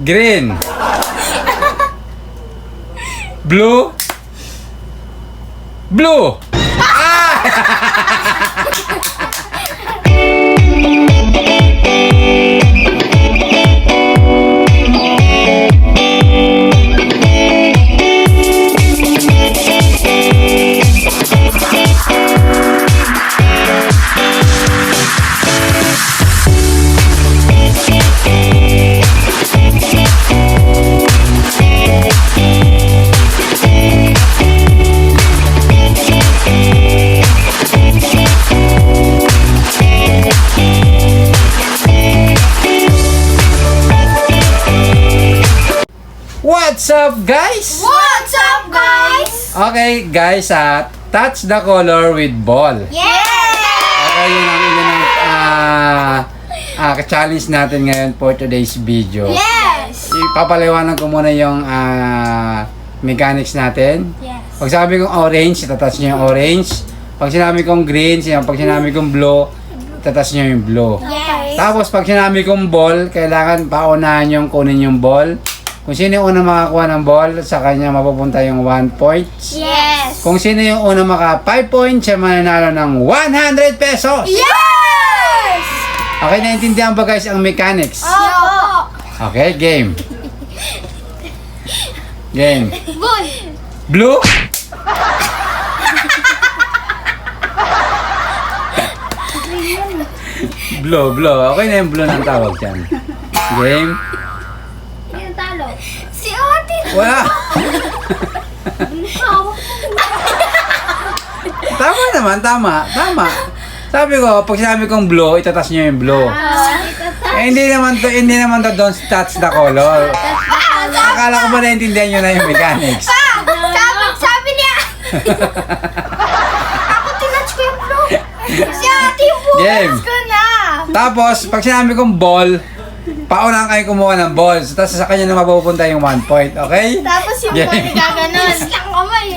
Green. Blue. Blue. What's up, guys? What's up, guys? Okay, guys, touch the color with ball. Yeah! Okay, yun ang challenge natin ngayon for today's video. Yes! Ipapaliwanag ko muna yung mechanics natin. Yes. Pag sabi kong orange, itatouch nyo yung orange. Pag sinabi kong green, pag sinabi kong blue, itatouch nyo yung blue. Yes. Tapos pag sinabi kong ball, kailangan paunahan yung kunin yung ball. Kung sino yung unang makakuha ng ball, sa kanya mapupunta yung 1 point. Yes! Kung sino yung unang maka 5 points, siya mananalo ng 100 pesos. Yes! Okay, naintindihan ba guys ang mechanics? Opo! Okay, game. Game. Bull! Blue? Blue. Okay na yung blue ng tawag dyan. Game. Sino talo? Si Ate! Wala. Tama naman, tama. Sabi ko, pag sinabi kong blue, itatas nyo yung blue. Hindi naman to don't touch the color. Akala ko ba naintindihan nyo na yung mechanics? Sabi niya! Ako tinatch ko yung blue! Si Ate yung Game. bukas ko na! Tapos, pag sinabi kong ball, paunahan kayo kumuha ng ball. So, tapos sa kanya na mapupunta yung 1 point, okay? Tapos yung Game. ball gaganon. Lang kamay.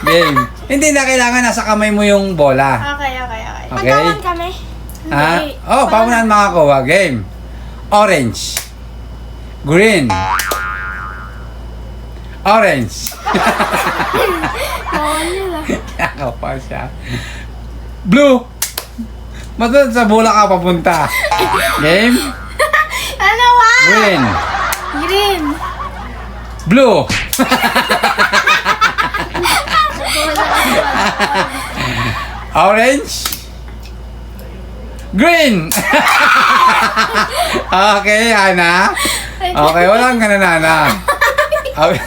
Game. Hindi na kailangan nasa kamay mo yung bola. Okay. Okay. Magkawan kami. Ha? Oh, paunahan makakuha. Game. Orange. Green. Orange. Ako pa siya. Blue. Ba't sa bola ka papunta? Game. Ano ba? Green. Green. Blue. Orange. Green. Okay, Ana. Okay, walang ganun, Ana. Okay.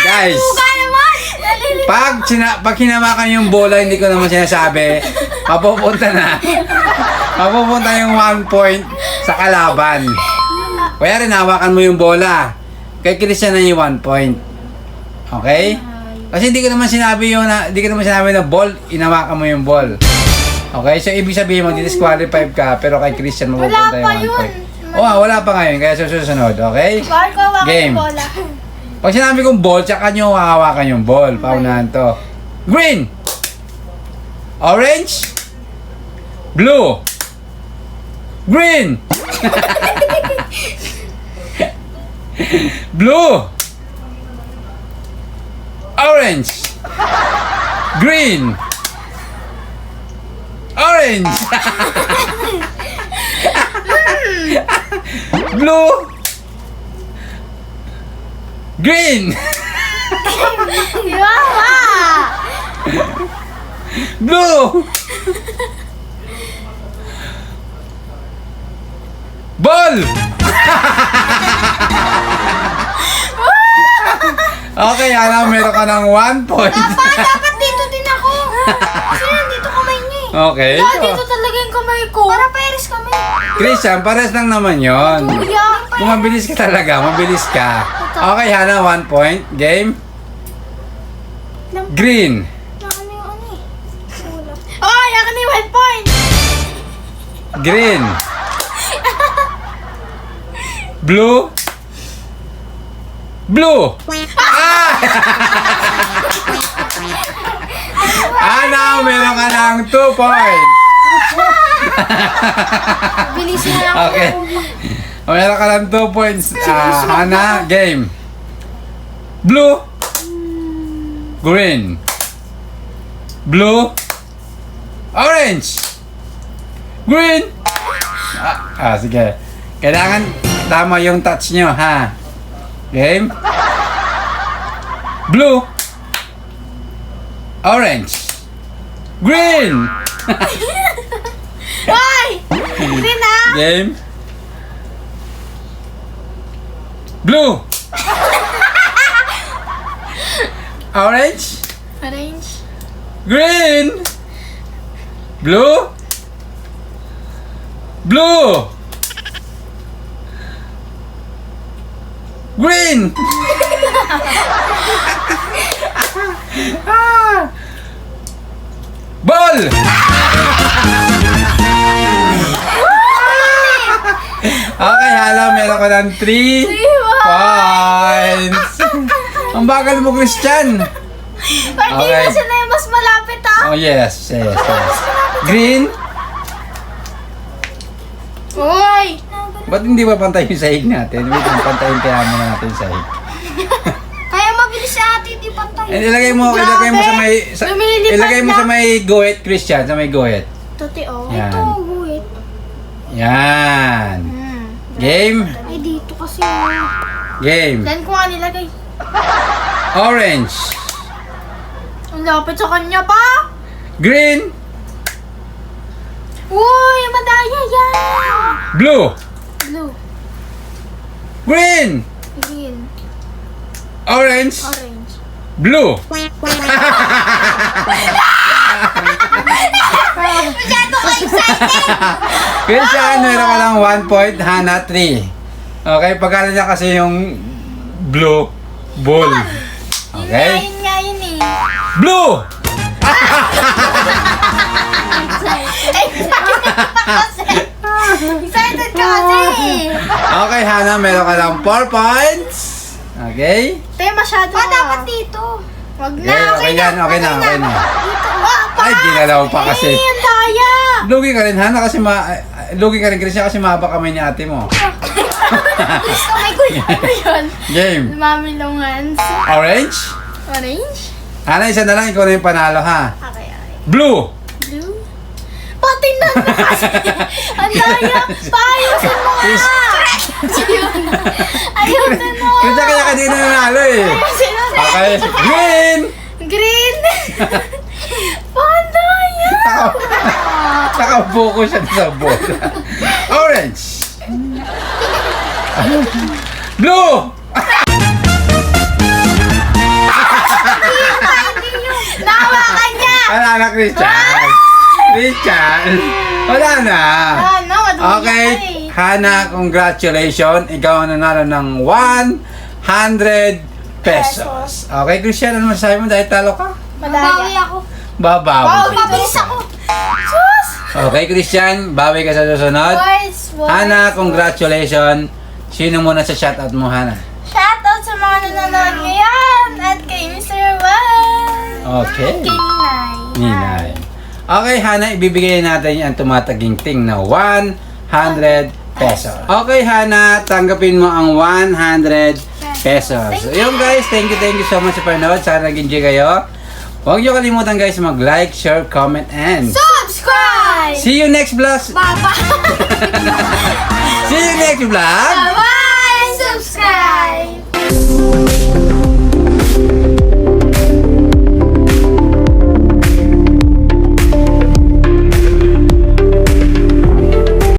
Guys, Buka naman! pag hinamakan yung bola, hindi ko naman sinasabi, mapupunta yung 1 point sa kalaban. Kaya rin, hawakan mo yung bola. Kay Christian na yung 1 point. Okay? Kasi hindi ko naman sinabi na ball, inawakan mo yung ball. Okay? So, ibig sabihin mo, disqualified ka, pero kay Christian mapupunta yung 1 point. Wala pa ngayon, kaya susunod. Okay? Bakit ko hawakan Game. yung bola? Pag sinabi kong ball, tsaka nyo hahawakan yung ball. Paunahan to. Green. Orange. Blue. Green. Blue. Orange. Green. Orange. Blue. Green. Yawa! Blue. Ball. Okay, Ana, meron ka ng 1 point. Dapat dito din ako. Kasi nandito kamay niya eh. Okay. Dito talaga yung kamay ko. Para pares kami. Christian, pares lang naman yon. Kuya. Kung mabilis ka talaga, mabilis ka. Okay, Hana, 1 point. Game. Green. Yakan yung ano eh. Oh, yakan yung 1 point. Green. Blue. Blue. Ana, meron ka ng 2 points. Bilisin na ako. Okay. Meron ka lang 2 points. Hana, game. Blue. Green. Blue. Orange. Green. Sige. Kailangan tama yung touch nyo, ha? Game. Blue. Orange. Green. Hoy! Green na! Game. Blue. Orange. Orange. Green. Blue. Blue. Green. Ball. Okay, hala, meron ka ng 3 points. Ang bagal mo, Christian. Pwede Okay. na siya na yung mas malapit ha. Oh, yes. Green. Hoy! Ba't hindi ba pantay yung sahig natin? Wait, pantayin kaya muna natin yung sahig. Kaya mabilis si ate, di pantay. Ilagay mo sa may... Lumilipad ilagay mo na. sa may guhit, Christian. Sa may guhit. Tuti oh. Yan. Ito, wait. Yan. Game. Ay, dito kasi. Game. Saan ko nga nilagay? Orange. Ang lapit sa kanya pa. Green. Uy, madaya yan. Blue. Blue, Green. green, Orange. orange. Blue. Masyado ko excited. Christian, meron ka lang 1 point. Hana, 3. Okay, pagkala niya kasi yung blue ball. Okay? Yun nga yun eh. Blue. Excited ka kasi. Okay, Hana, meron ka lang 4 points. Okay? Tayo masyado. Dapat dito. Wag na, Okay, yan, okay na. Dito, pa. Ay, ginalaw pa kasi. Ay, ang daya. Lugi ka rin, Hana, kasi lugi ka rin, Christian, kasi mahaba kamay ni ate mo. Gusto may kuya ko yun. Game. Mamilongan. Orange. Orange? Hana, isa na lang, ikaw na yung panalo, ha? Okay, okay. Blue. Blue? Pati na kasi. Ang daya. Paayusin mo nga. Ayusin mo. Christian, kaya ka din nanalo, eh. Ayusin mo. Okay. Green. Green. Pandaya. Nakabuko siya sa bola. Orange. Blue. Nahawakan niya. Wala na, Christian. Christian. Wala na. Ano? Okay. Hana, congratulations. Ikaw ang nanalo ng 100 pesos. Okay, Christian, ano masasabi mo dahil talo ka? Babawi ako. Babawi. Wow, mabilis ako. Sus! Okay, Christian, bawi ka sa susunod. Boys, Hana, congratulations. Sino muna sa shoutout mo, Hana? Shoutout sa mga nanonood ngayon at kay Mr. Juan. Okay. Kay Ninay. Ninay. Okay, Hana, ibibigay natin ang tumataginting na 100 pesos. Okay, Hana, tanggapin mo ang 100 pesos. So, yun guys, thank you so much sa panood. Sana nag-enjoy kayo. Huwag niyo kalimutan guys mag-like, share, comment, and Subscribe! see you next vlog. Bye-bye! See you next vlog.